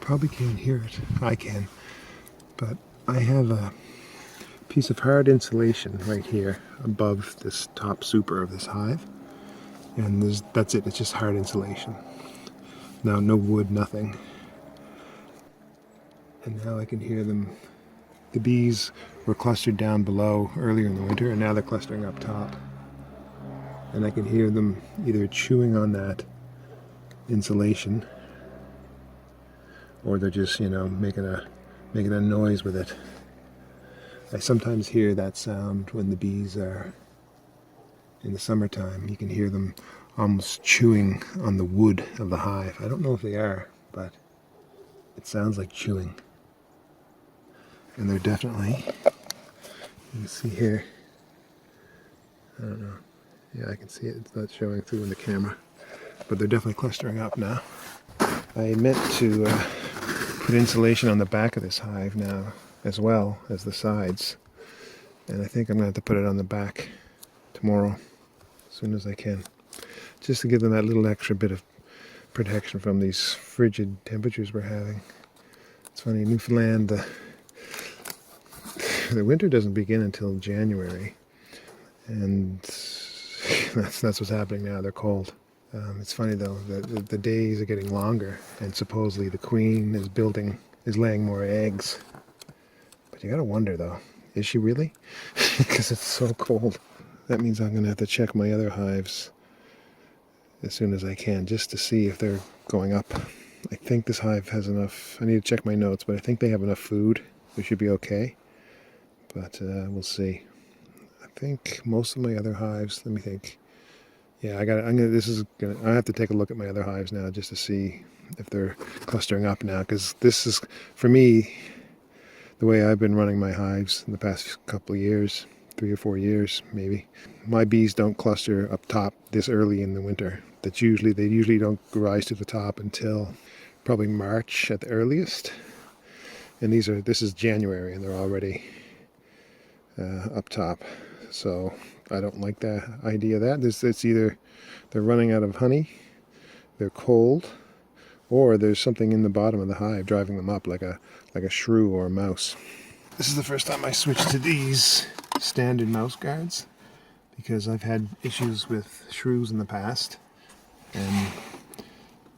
Probably can't hear it. I can. But I have a piece of hard insulation right here above this top super of this hive. And that's it. It's just hard insulation. Now, no wood, nothing. And now I can hear them. The bees were clustered down below earlier in the winter, and now they're clustering up top. And I can hear them either chewing on that insulation, or they're just, making a noise with it. I sometimes hear that sound when the bees are in the summertime. You can hear them almost chewing on the wood of the hive. I don't know if they are, but it sounds like chewing. And they're definitely, you can see here, I don't know, yeah, I can see it, it's not showing through in the camera, but they're definitely clustering up now. I meant to put insulation on the back of this hive now, as well as the sides, and I think I'm going to have to put it on the back tomorrow, as soon as I can, just to give them that little extra bit of protection from these frigid temperatures we're having. It's funny, Newfoundland, the winter doesn't begin until January, and that's what's happening now. They're cold. It's funny though that the days are getting longer, and supposedly the queen is laying more eggs. But you gotta wonder though, is she really? Because it's so cold. That means I'm gonna have to check my other hives as soon as I can, just to see if they're going up. I think this hive has enough. I need to check my notes, but I think they have enough food. We should be okay. But we'll see. I think most of my other hives, let me think. Yeah, I have to take a look at my other hives now just to see if they're clustering up now, because this is, for me, the way I've been running my hives in the past couple of years, 3 or 4 years maybe. My bees don't cluster up top this early in the winter. They usually don't rise to the top until probably March at the earliest. And this is January, and they're already up top. So I don't like the idea of that. It's either they're running out of honey, they're cold, or there's something in the bottom of the hive driving them up, like a shrew or a mouse. This is the first time I switched to these standard mouse guards, because I've had issues with shrews in the past, and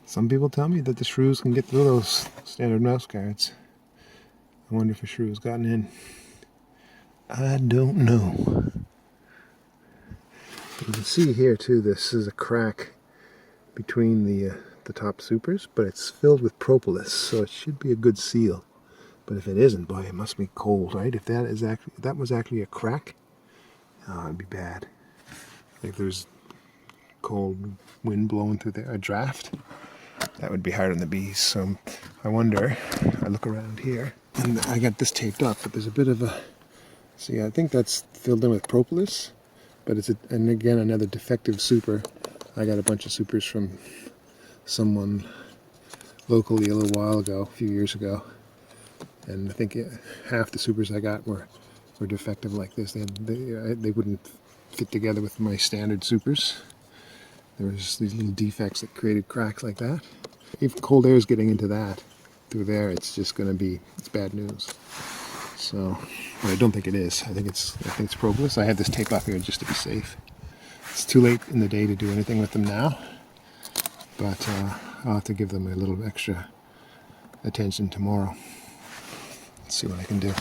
some people tell me that the shrews can get through those standard mouse guards. I wonder if a shrew has gotten in. I don't know. You can see here too, this is a crack between the top supers, but it's filled with propolis, so it should be a good seal. But if it isn't, boy, it must be cold, right? If that was actually a crack, oh, it'd be bad. Like there's cold wind blowing through there, a draft, that would be hard on the bees. So I wonder, I look around here, and I got this taped up, but there's a bit of a, see, I think that's filled in with propolis, but and again, another defective super. I got a bunch of supers from someone locally a little while ago, a few years ago, and I think half the supers I got were defective like this. They wouldn't fit together with my standard supers. There was these little defects that created cracks like that. If cold air is getting into that through there, it's just going to be, it's bad news. So, but I don't think it is. I think it's propolis. I had this tape up here just to be safe. It's too late in the day to do anything with them now, but I'll have to give them a little extra attention tomorrow. Let's see what I can do.